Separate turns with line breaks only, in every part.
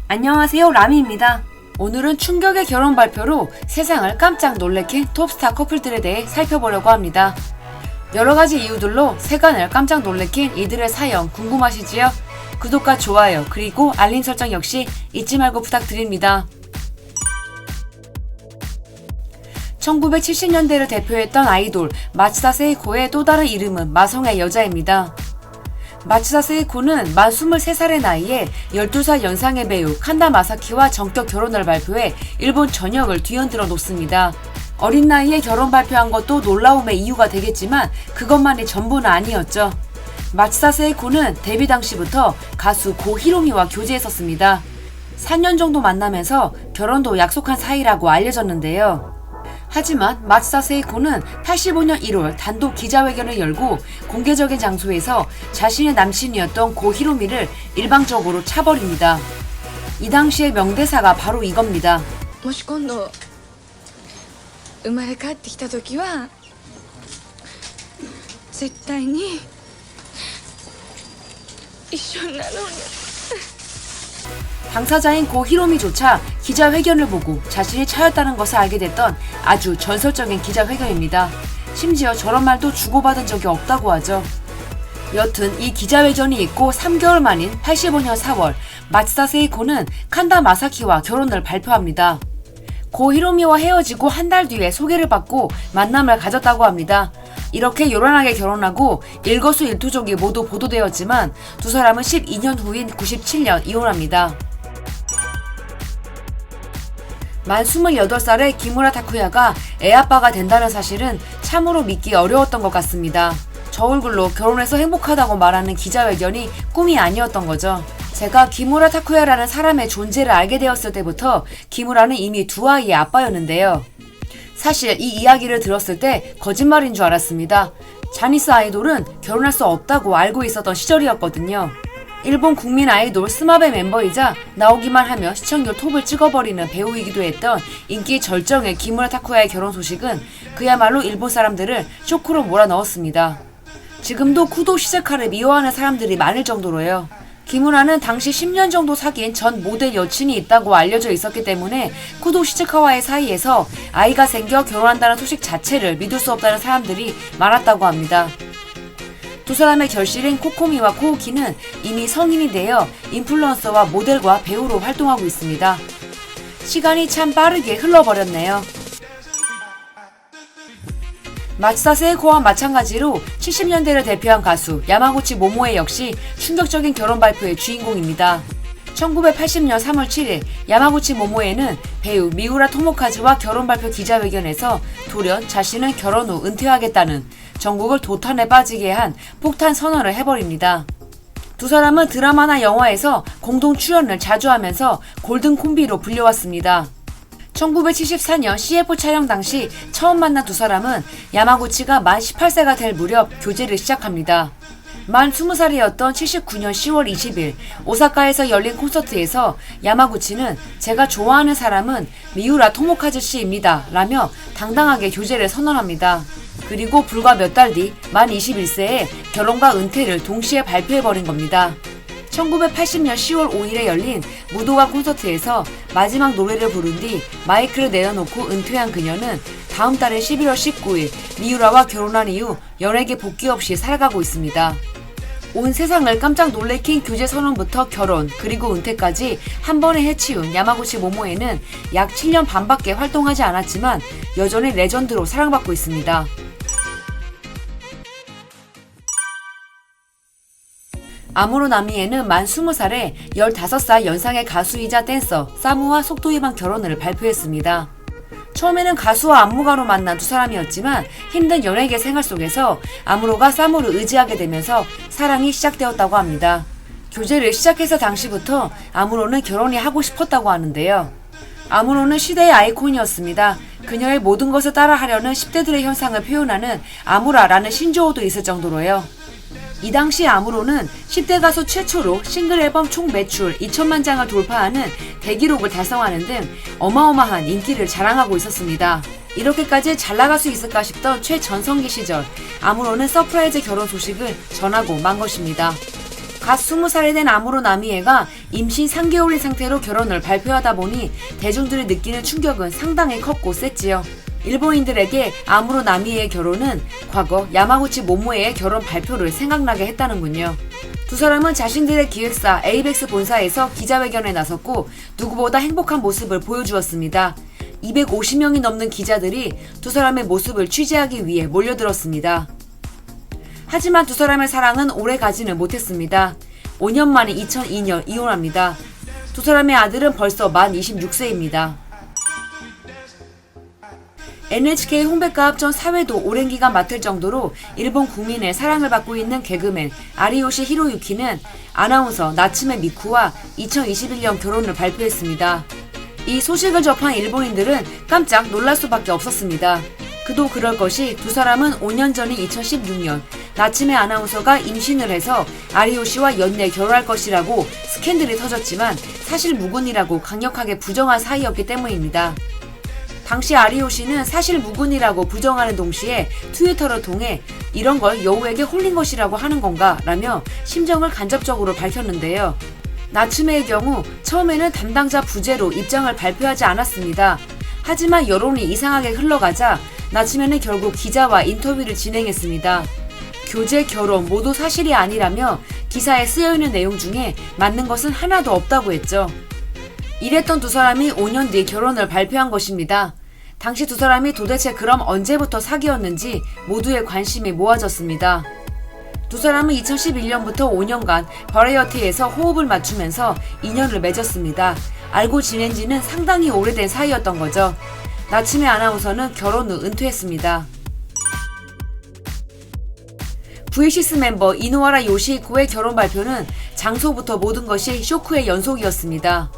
안녕하세요, 라미입니다. 오늘은 충격의 결혼 발표로 세상을 깜짝 놀래킨 톱스타 커플들에 대해 살펴보려고 합니다. 여러가지 이유들로 세간을 깜짝 놀래킨 이들의 사연 궁금하시지요? 구독과 좋아요 그리고 알림 설정 역시 잊지 말고 부탁드립니다. 1970년대를 대표했던 아이돌 마츠다 세이코의 또 다른 이름은 마성의 여자입니다. 마츠다 세이코는 만 23살의 나이에 12살 연상의 배우 칸다 마사키와 전격 결혼을 발표해 일본 전역을 뒤흔들어 놓습니다. 어린 나이에 결혼 발표한 것도 놀라움의 이유가 되겠지만 그것만이 전부는 아니었죠. 마츠다 세이코는 데뷔 당시부터 가수 고 히로미와 교제했었습니다. 4년 정도 만나면서 결혼도 약속한 사이라고 알려졌는데요. 하지만 마츠다 세이코는 85년 1월 단독 기자회견을 열고 공개적인 장소에서 자신의 남친이었던 고 히로미를 일방적으로 차버립니다. 이 당시의 명대사가 바로 이겁니다.
もし今度生まれ変わってきた時は絶対に一緒になろうね。
당사자인 고 히로미조차 기자회견을 보고 자신이 차였다는 것을 알게 됐던 아주 전설적인 기자회견입니다. 심지어 저런 말도 주고받은 적이 없다고 하죠. 여튼 이 기자회견이 있고 3개월 만인 85년 4월 마츠다 세이코는 칸다 마사키와 결혼을 발표합니다. 고 히로미와 헤어지고 한 달 뒤에 소개를 받고 만남을 가졌다고 합니다. 이렇게 요란하게 결혼하고 일거수일투족이 모두 보도되었지만 두 사람은 12년 후인 97년 이혼합니다. 만 28살의 기무라 타쿠야가 애아빠가 된다는 사실은 참으로 믿기 어려웠던 것 같습니다. 저 얼굴로 결혼해서 행복하다고 말하는 기자회견이 꿈이 아니었던 거죠. 제가 기무라 타쿠야라는 사람의 존재를 알게 되었을 때부터 기무라는 이미 두 아이의 아빠였는데요. 사실 이 이야기를 들었을 때 거짓말인 줄 알았습니다. 자니스 아이돌은 결혼할 수 없다고 알고 있었던 시절이었거든요. 일본 국민 아이돌 스마베 멤버이자 나오기만 하면 시청률 톱을 찍어버리는 배우이기도 했던 인기 절정의 기무라 타쿠야의 결혼 소식은 그야말로 일본 사람들을 쇼크로 몰아넣었습니다. 지금도 쿠도 시즈카를 미워하는 사람들이 많을 정도로요. 기무라는 당시 10년 정도 사귄 전 모델 여친이 있다고 알려져 있었기 때문에 쿠도 시즈카와의 사이에서 아이가 생겨 결혼한다는 소식 자체를 믿을 수 없다는 사람들이 많았다고 합니다. 두 사람의 결실인 코코미와 코우키는 이미 성인이 되어 인플루언서와 모델과 배우로 활동하고 있습니다. 시간이 참 빠르게 흘러버렸네요. 마츠다 세이코와 마찬가지로 70년대를 대표한 가수 야마구치 모모에 역시 충격적인 결혼 발표의 주인공입니다. 1980년 3월 7일 야마구치 모모에는 배우 미우라 토모카즈와 결혼 발표 기자회견에서 돌연 자신은 결혼 후 은퇴하겠다는 전국을 도탄에 빠지게 한 폭탄 선언을 해버립니다. 두 사람은 드라마나 영화에서 공동 출연을 자주 하면서 골든 콤비로 불려왔습니다. 1974년 CF 촬영 당시 처음 만난 두 사람은 야마구치가 만 18세가 될 무렵 교제를 시작합니다. 만 20살이었던 79년 10월 20일 오사카에서 열린 콘서트에서 야마구치는 제가 좋아하는 사람은 미우라 토모카즈 씨입니다 라며 당당하게 교제를 선언합니다. 그리고 불과 몇 달 뒤 만 21세에 결혼과 은퇴를 동시에 발표해버린 겁니다. 1980년 10월 5일에 열린 무도가 콘서트에서 마지막 노래를 부른 뒤 마이크를 내려놓고 은퇴한 그녀는 다음 달에 11월 19일 미우라와 결혼한 이후 연예계 복귀 없이 살아가고 있습니다. 온 세상을 깜짝 놀래킨 교제 선언부터 결혼 그리고 은퇴까지 한 번에 해치운 야마구치 모모에는 약 7년 반밖에 활동하지 않았지만 여전히 레전드로 사랑받고 있습니다. 아무로 나미에는 만 20살에 15살 연상의 가수이자 댄서 사무와 속도 위반 결혼을 발표했습니다. 처음에는 가수와 안무가로 만난 두 사람이었지만 힘든 연예계 생활 속에서 아무로가 사무를 의지하게 되면서 사랑이 시작되었다고 합니다. 교제를 시작해서 당시부터 아무로는 결혼이 하고 싶었다고 하는데요. 아무로는 시대의 아이콘이었습니다. 그녀의 모든 것을 따라하려는 10대들의 현상을 표현하는 아무라라는 신조어도 있을 정도로요. 이 당시 아무로는 10대 가수 최초로 싱글 앨범 총 매출 2천만 장을 돌파하는 대기록을 달성하는 등 어마어마한 인기를 자랑하고 있었습니다. 이렇게까지 잘 나갈 수 있을까 싶던 최전성기 시절 아무로는 서프라이즈 결혼 소식을 전하고 만 것입니다. 갓 20살이 된 아무로 나미에가 임신 3개월인 상태로 결혼을 발표하다 보니 대중들이 느끼는 충격은 상당히 컸고 셌지요. 일본인들에게 아무로 나미에의 결혼은 과거 야마구치 모모에의 결혼 발표를 생각나게 했다는군요. 두 사람은 자신들의 기획사 에이벡스 본사에서 기자회견에 나섰고 누구보다 행복한 모습을 보여주었습니다. 250명이 넘는 기자들이 두 사람의 모습을 취재하기 위해 몰려들었습니다. 하지만 두 사람의 사랑은 오래 가지는 못했습니다. 5년 만에 2002년 이혼합니다. 두 사람의 아들은 벌써 만 26세입니다. NHK 홍백가 합전 사회도 오랜 기간 맡을 정도로 일본 국민의 사랑을 받고 있는 개그맨 아리요시 히로유키는 아나운서 나츠메 미쿠와 2021년 결혼을 발표했습니다. 이 소식을 접한 일본인들은 깜짝 놀랄 수밖에 없었습니다. 그도 그럴 것이 두 사람은 5년 전인 2016년 나츠메 아나운서가 임신을 해서 아리요시와 연내 결혼할 것이라고 스캔들이 터졌지만 사실 무근이라고 강력하게 부정한 사이였기 때문입니다. 당시 아리요시는 사실 무근이라고 부정하는 동시에 트위터를 통해 이런 걸 여우에게 홀린 것이라고 하는 건가 라며 심정을 간접적으로 밝혔는데요. 나츠메의 경우 처음에는 담당자 부재로 입장을 발표하지 않았습니다. 하지만 여론이 이상하게 흘러가자 나츠메는 결국 기자와 인터뷰를 진행했습니다. 교제, 결혼 모두 사실이 아니라며 기사에 쓰여있는 내용 중에 맞는 것은 하나도 없다고 했죠. 이랬던 두 사람이 5년 뒤 결혼을 발표한 것입니다. 당시 두 사람이 도대체 그럼 언제부터 사귀었는지 모두의 관심이 모아졌습니다. 두 사람은 2011년부터 5년간 버라이어티에서 호흡을 맞추면서 인연을 맺었습니다. 알고 지낸 지는 상당히 오래된 사이였던 거죠. 나츠메 아나운서는 결혼 후 은퇴했습니다. V6 멤버 이노하라 요시히코의 결혼 발표는 장소부터 모든 것이 쇼크의 연속이었습니다.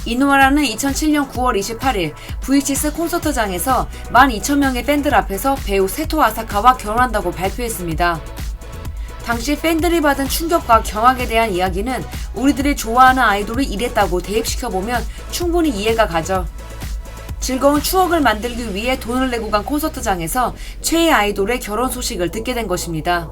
이노하라는 2007년 9월 28일 V6 콘서트장에서 12,000명의 팬들 앞에서 배우 세토 아사카와 결혼한다고 발표했습니다. 당시 팬들이 받은 충격과 경악에 대한 이야기는 우리들이 좋아하는 아이돌이 이랬다고 대입시켜보면 충분히 이해가 가죠. 즐거운 추억을 만들기 위해 돈을 내고 간 콘서트장에서 최애 아이돌의 결혼 소식을 듣게 된 것입니다.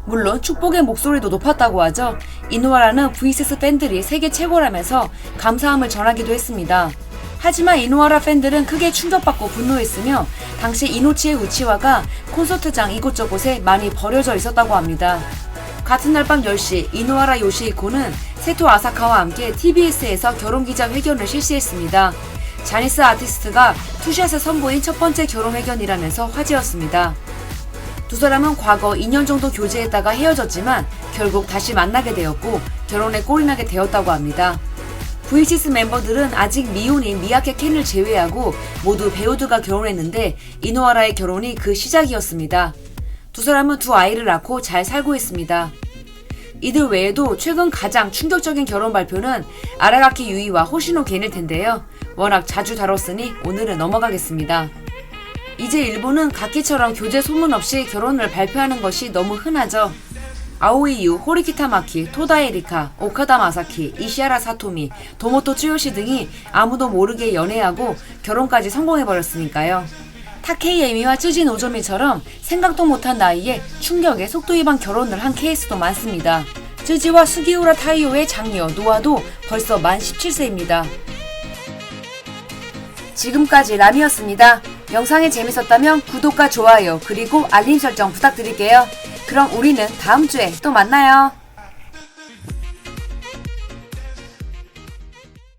물론 축복의 목소리도 높았다고 하죠. 이노하라는 V6 팬들이 세계 최고라면서 감사함을 전하기도 했습니다. 하지만 이노하라 팬들은 크게 충격받고 분노했으며 당시 이노치의 우치와가 콘서트장 이곳저곳에 많이 버려져 있었다고 합니다. 같은 날 밤 10시 이노하라 요시히코는 세토 아사카와 함께 TBS에서 결혼기자회견을 실시했습니다. 자니스 아티스트가 투샷을 선보인 첫 번째 결혼회견이라면서 화제였습니다. 두 사람은 과거 2년 정도 교제했다가 헤어졌지만 결국 다시 만나게 되었고 결혼에 꼴이나게 되었다고 합니다. V6 멤버들은 아직 미혼인 미야케 켄을 제외하고 모두 배우들과 결혼했는데 이노하라의 결혼이 그 시작이었습니다. 두 사람은 두 아이를 낳고 잘 살고 있습니다. 이들 외에도 최근 가장 충격적인 결혼 발표는 아라가키 유이와 호시노 겐일 텐데요. 워낙 자주 다뤘으니 오늘은 넘어가겠습니다. 이제 일본은 각기처럼 교제 소문 없이 결혼을 발표하는 것이 너무 흔하죠. 아오이유, 호리키타 마키, 토다에 리카, 오카다 마사키, 이시하라 사토미, 도모토 츠요시 등이 아무도 모르게 연애하고 결혼까지 성공해버렸으니까요. 타케이 에미와 쯔지 노조미처럼 생각도 못한 나이에 충격의 속도 위반 결혼을 한 케이스도 많습니다. 쯔지와 스기우라 타이오의 장녀 노아도 벌써 만 17세입니다. 지금까지 람이었습니다. 영상이 재밌었다면 구독과 좋아요 그리고 알림 설정 부탁드릴게요. 그럼 우리는 다음 주에 또 만나요.